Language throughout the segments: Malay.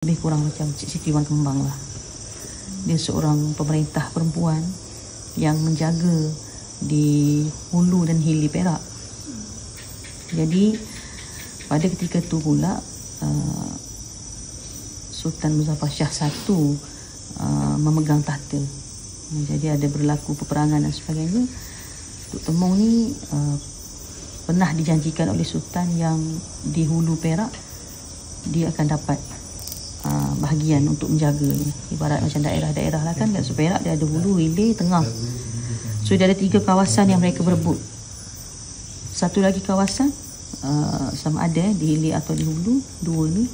lebih kurang macam Cik Siti Wan Kembang lah. Dia seorang pemerintah perempuan yang menjaga di hulu dan hilir Perak. Jadi pada ketika tu pula Sultan Muzaffar Shah I memegang tahta. Jadi ada berlaku peperangan dan sebagainya. Tok Temung ni pernah dijanjikan oleh Sultan yang di hulu Perak dia akan dapat bahagian untuk menjaga ni. Ibarat macam daerah-daerah lah kan, kat Perak dia ada hulu, hilir, tengah. So dia ada 3 kawasan yang mereka berebut. Satu lagi kawasan sama ada di hilir atau di hulu, 2 ni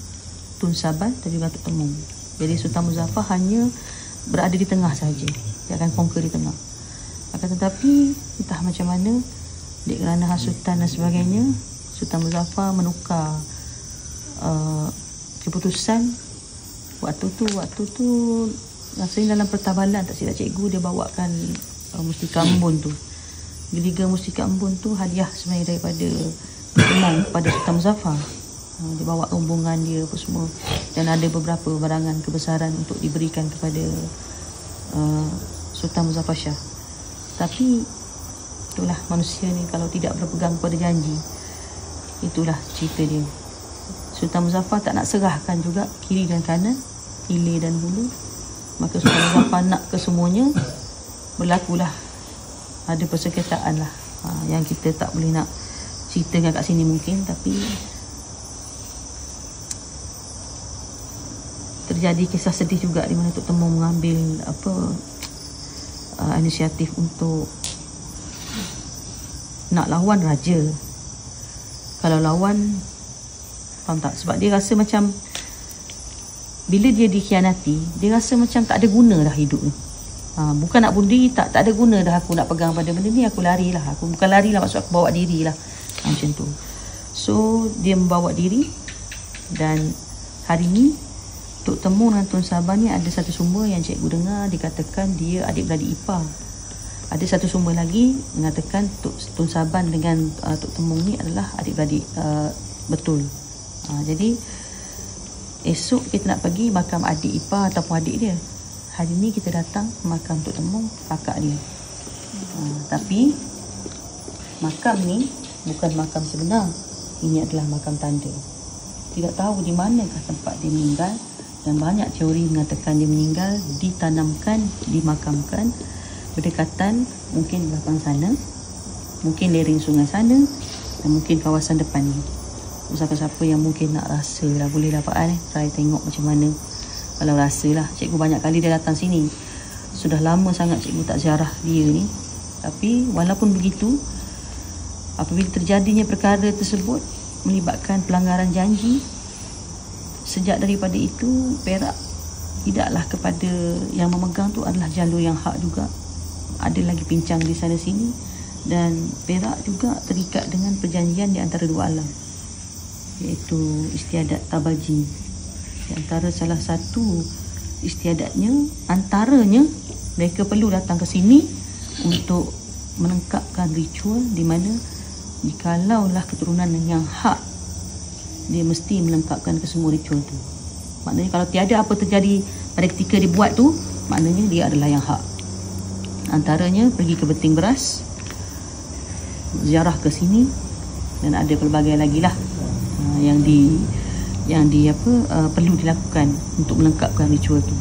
Tun Saban dan juga Tok Temung. Jadi Sultan Muzaffar hanya berada di tengah saja. Dia akan conquer di tengah. Akan tetapi entah macam mana, dek kerana hasutan dan sebagainya, Sultan Muzaffar menukar keputusan. Waktu tu rasanya dalam pertabalan, tak silap cikgu, dia bawakan mustika embun tu. 3 mustika embun tu hadiah sebenarnya daripada Temung kepada Sultan Muzaffar. Dia bawa rombongan dia apa semua, dan ada beberapa barangan kebesaran untuk diberikan kepada Sultan Muzaffar Shah. Tapi itulah manusia ni, kalau tidak berpegang pada janji, itulah cerita dia. Sultan Muzaffar tak nak serahkan juga kiri dan kanan, hilir dan hulu. Maka Sultan Muzaffar nak kesemuanya. Berlakulah ada persengketaan lah, yang kita tak boleh nak ceritakan kat sini mungkin. Tapi terjadi kisah sedih juga di mana Tok Temung mengambil inisiatif untuk nak lawan raja. Kalau lawan, faham tak? Sebab dia rasa macam bila dia dikhianati, dia rasa macam tak ada guna dah hidup ni. Bukan nak bunuh diri, tak ada guna dah aku nak pegang pada benda ni, aku larilah. Aku bukan larilah, maksud aku bawa diri lah. Macam tu. So dia membawa diri. Dan hari ni Tok Temung dan Tun Saban ni ada satu sumber yang cikgu dengar dikatakan dia adik-beradik ipar. Ada satu sumber lagi mengatakan Tun Saban dengan Tok Temung ni adalah adik-beradik betul. Jadi esok kita nak pergi makam adik ipar ataupun adik dia. Hari ni kita datang makam Tok Temung, kakak dia. Tapi makam ni bukan makam sebenar. Ini adalah makam tanda. Tidak tahu di manakah tempat dia meninggal, dan banyak teori mengatakan dia meninggal ditanamkan, dimakamkan berdekatan, mungkin belakang sana, mungkin lereng sungai sana, dan mungkin kawasan depan ni. Siapa-siapa yang mungkin nak rasa lah, boleh dapat try tengok macam mana. Kalau rasa lah, cikgu banyak kali dia datang sini. Sudah lama sangat cikgu tak ziarah dia ni. Tapi walaupun begitu, apabila terjadinya perkara tersebut melibatkan pelanggaran janji, sejak daripada itu Perak tidaklah kepada yang memegang tu adalah jalur yang hak juga. Ada lagi pincang di sana sini, dan Perak juga terikat dengan perjanjian di antara 2 alam, iaitu istiadat Tabaji. Di antara salah satu istiadatnya, antaranya mereka perlu datang ke sini untuk melengkapkan ritual, di mana jikalaulah keturunan yang hak, dia mesti melengkapkan kesemua ritual tu. Maknanya kalau tiada apa terjadi pada ketika dibuat tu, maknanya dia adalah yang hak. Antaranya pergi ke Beting Beras, ziarah ke sini, dan ada pelbagai lagi lah yang perlu dilakukan untuk melengkapkan ritual tu.